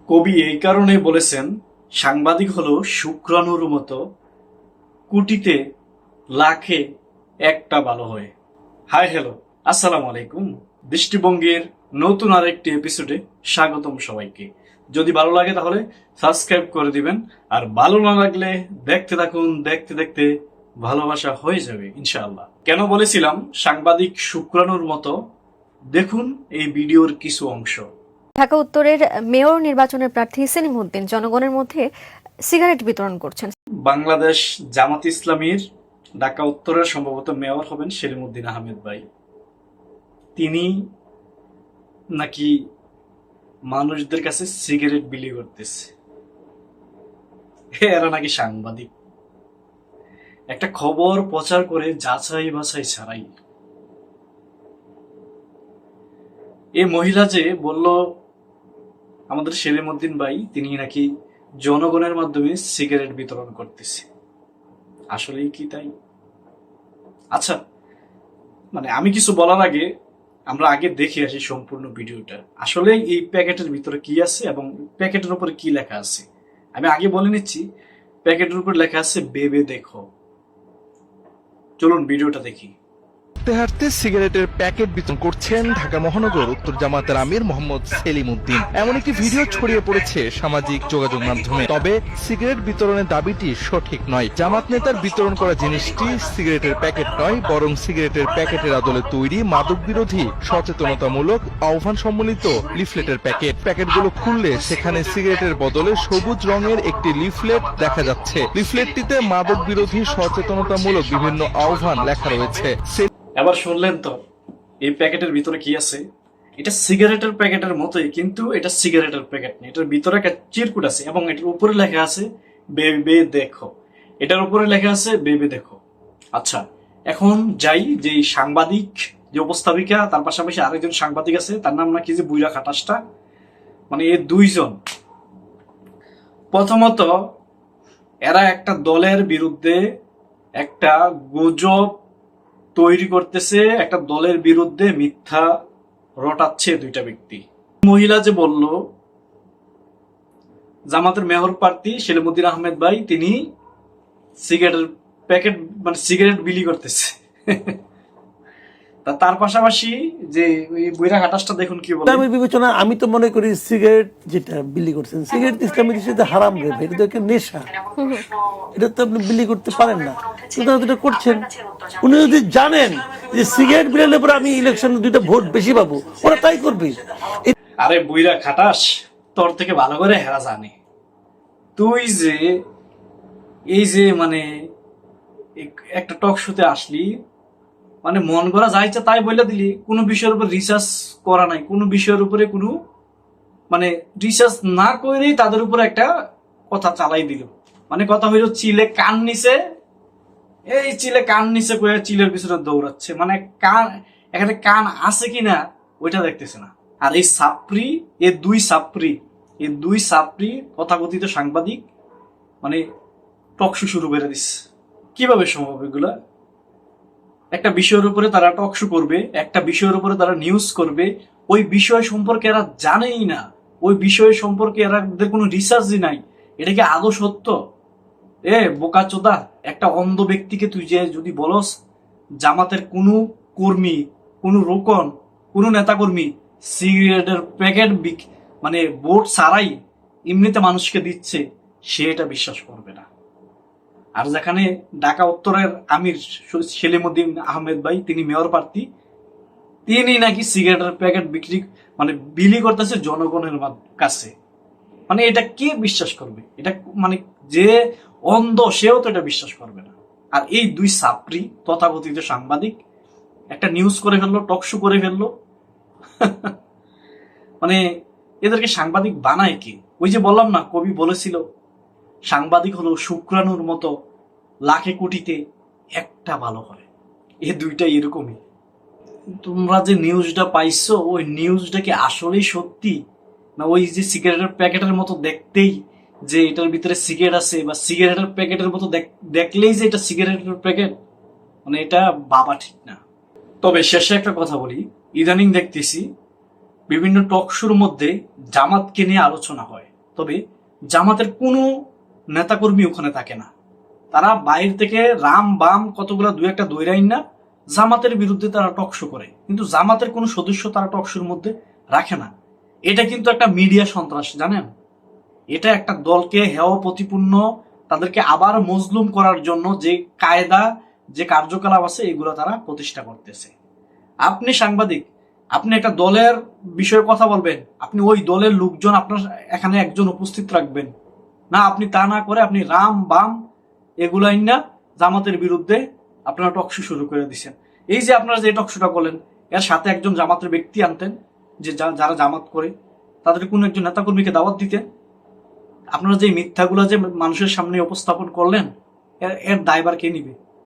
কবি এই কারণে বলেছেন, সাংবাদিক হলো শুক্রাণুর মতো, কোটিতে লাখে একটা ভালো হয়। হাই হ্যালো, আসসালামু আলাইকুম। দৃষ্টিভঙ্গির নতুন আরেকটি এপিসোডে স্বাগতম সবাইকে। যদি ভালো লাগে তাহলে সাবস্ক্রাইব করে দিবেন, আর ভালো না লাগলে দেখতে থাকুন, দেখতে দেখতে ভালোবাসা হয়ে যাবে ইনশাআল্লাহ। কেন বলেছিলাম সাংবাদিক শুক্রাণুর মতো? দেখুন এই ভিডিওর কিছু অংশ। ঢাকা উত্তরের মেয়র নির্বাচনের প্রার্থী সেলিম উদ্দিন জনগণের মধ্যে সিগারেট বিতরণ করছেন। বাংলাদেশ জামাত ইসলামীর ঢাকা উত্তরের সম্ভবত মেয়র হবেন সেলিম উদ্দিন আহমেদ ভাই। তিনি নাকি মানুষদের কাছে সিগারেট বিলি করতেছে। এরা নাকি সাংবাদিক, একটা খবর প্রচার করে যাচাই বাছাই ছাড়াই। এই মহিলা যে বলল আমাদের সেলিম উদ্দিন ভাই, তিনি নাকি জনগণের মাধ্যমে সিগারেট বিতরণ করতেছে, আসলেই কি তাই? আচ্ছা, আমি কিছু বলার আগে আমরা আগে দেখে আসি সম্পূর্ণ ভিডিওটা। আসলে এই প্যাকেটের ভিতরে কি আছে এবং প্যাকেটের উপরে কি লেখা আছে। আমি আগে বলে নিচ্ছি, প্যাকেটের উপর লেখা আছে বেবে দেখো। চলুন ভিডিওটা দেখি। হাঁটতে হাঁটতে সিগারেটের প্যাকেট বিতরণ করছেন ঢাকা মহানগর উত্তর জামাতের আমির মোহাম্মদ সেলিম উদ্দিন। এমন একটি ভিডিও ছড়িয়ে পড়েছে সামাজিক যোগাযোগ মাধ্যমে। তবে সিগারেট বিতরণের দাবিটি সঠিক নয়। জামাত নেতার বিতরণ করা জিনিসটি সিগারেটের প্যাকেট নয়, বরং সিগারেটের প্যাকেটের আদলে তৈরি মাদক বিরোধী সচেতনতামূলক আহ্বান সম্বলিত লিফলেটের প্যাকেট। প্যাকেটগুলো খুললে সেখানে সিগারেটের বদলে সবুজ রঙের একটি লিফলেট দেখা যাচ্ছে। লিফলেটটিতে মাদক বিরোধী সচেতনতামূলক বিভিন্ন আহ্বান লেখা রয়েছে। এবার শুনলেন তো এই প্যাকেটের ভিতরে কি আছে। এটা সিগারেটের প্যাকেটের মতোই, কিন্তু এটা সিগারেটের প্যাকেট নেই। এটার ভিতরে একটা চিরকুট আছে এবং এটার উপরে লেখা আছে বেবে দেখো। এটার উপরে লেখা আছে বেবে দেখো। আচ্ছা, এখন যাই যে সাংবাদিক, যে উপস্থাপিকা, তার পাশাপাশি আরেকজন সাংবাদিক আছে, তার নাম নাকি যে বুইরা খাটাসটা। এই দুইজন, প্রথমত এরা একটা দলের বিরুদ্ধে একটা গুজব তৈরি করতেছে, একটা দলের বিরুদ্ধে মিথ্যা রটাচ্ছে দুইটা ব্যক্তি। মহিলা যে বলল জামাতের মেয়র প্রার্থী সেলিম উদ্দিন আহমেদ ভাই, তিনি সিগারেটের প্যাকেট সিগারেট বিলি করতেছে। তার পাশাপাশি যে ওই বুইরা ঘাটাসটা দেখুন কি বলে। ইসলামের বিবেচনা আমি তো মনে করি সিগারেট যেটা বিলি করছেন, সিগারেট ইসলামের দৃষ্টিতে হারাম রে, এটা তো একটা নেশা, এটা তো আপনি বিলি করতে পারেন না, এটা করছেন। উনি যদি জানেন যে সিগারেট বিলানোর পরে আমি ইলেকশন 2টা ভোট বেশি পাবো, ওরা তাই করবে। আরে বুইরা খাটাস, তোর থেকে ভালো করে হেরা জানে। তুই যে এই যে একটা টক শোতে আসলি, মন করা যাইছে তাই বলে দিলি, কোনো বিষয়ের উপর রিসার্চ করা নাই, কোনো বিষয়ের উপরে কোনো রিসার্চ না করেই তাদের উপরে একটা কথা চালাই দিল। কথা হইল চিলে কান নিছে, এই চিলে কান নিছে কয়ে চিলের পিছনে দৌড়াচ্ছে। কান, এখানে কান আছে কিনা ওইটা দেখতেছে না। আর এই সাপ্রি, এই দুই সাপ্রি তথাকথিত সাংবাদিক টকশো শুরু করে দিচ্ছে। কিভাবে সম্ভব এগুলা? একটা বিষয়ের উপরে তারা টকশো করবে, একটা বিষয়ের উপরে তারা নিউজ করবে, ওই বিষয় সম্পর্কে এরা জানেই না, ওই বিষয় সম্পর্কে এদের কোনো রিসার্চই নাই। এটা কি আদৌ সত্য? বোকাচোদা, একটা অন্ধ ব্যক্তিকে তুই যে যদি বলস জামাতের কোনো কর্মী, কোনো রোকন, কোনো নেতাকর্মী সিগারেটের প্যাকেট ভোট ছাড়াই এমনিতে মানুষকে দিচ্ছে, সে এটা বিশ্বাস করবে না। আর যেখানে ঢাকা উত্তরের আমির সেলিম উদ্দিন আহমেদ ভাই, তিনি মেয়র প্রার্থী, তিনি নাকি সিগারেটের প্যাকেট বিলি করতেছে জনগণের কাছে। এটা কে বিশ্বাস করবে? এটা যে অন্ধ সেও তো এটা বিশ্বাস করবে না। আর এই দুই সাপ্রি তথাকথিত সাংবাদিক একটা নিউজ করে ফেললো, টকশো করে ফেললো। এদেরকে সাংবাদিক বানায় কি? ওই যে বললাম না, কবি বলেছিল সাংবাদিক হলো শুক্রাণুর মতো, লাখে কোটিতে একটা ভালো হয়। এই দুইটা এরকমই। তোমরা যে নিউজটা পাইছো, ওই নিউজটা কি আসলেই সত্যি, না ওই যে সিগারেটের প্যাকেটের মতো দেখতেই যে এটার ভিতরে সিগারেট আছে, বা সিগারেটের প্যাকেটের মতো দেখলেই যে এটা সিগারেটের প্যাকেট? এটা বাবা ঠিক না। তবে শেষে একটা কথা বলি, ইদানিং দেখতেছি বিভিন্ন টক শোর মধ্যে জামাতকে নিয়ে আলোচনা হয়। তবে জামাতের কোনো নেতাকর্মী ওখানে থাকে না। তারা বাইরে থেকে রাম বাম কতগুলো দু একটা দৈরাইন না জামাতের বিরুদ্ধে তারা টকশো করে, কিন্তু জামাতের কোনো সদস্য তারা টকশোর মধ্যে রাখে না। এটা কিন্তু একটা মিডিয়া সন্ত্রাস, জানেন? এটা একটা দলকে হেয় প্রতিপূর্ণ, তাদেরকে আবার মজলুম করার জন্য যে কায়দা, যে কার্যকলাপ আছে এগুলো তারা প্রতিষ্ঠা করতেছে। আপনি সাংবাদিক, আপনি একটা দলের বিষয়ে কথা বলবেন, আপনি ওই দলের লোকজন আপনার এখানে একজন উপস্থিত রাখবেন না, আপনি তা না করে আপনি রাম বাম এগুলাই না জামাতের বিরুদ্ধে আপনারা টকশো শুরু করে দিচ্ছেন। এই যে আপনারা যে টকশোটা করলেন, এর সাথে একজন জামাতের ব্যক্তি আনতেন, যে যারা জামাত করে তাদের কোনো একজন নেতাকর্মীকে দাওয়াত দিতেন। আপনারা যে মিথ্যাগুলো যে মানুষের সামনে উপস্থাপন করলেন, এর দায়ভার কে নিবে?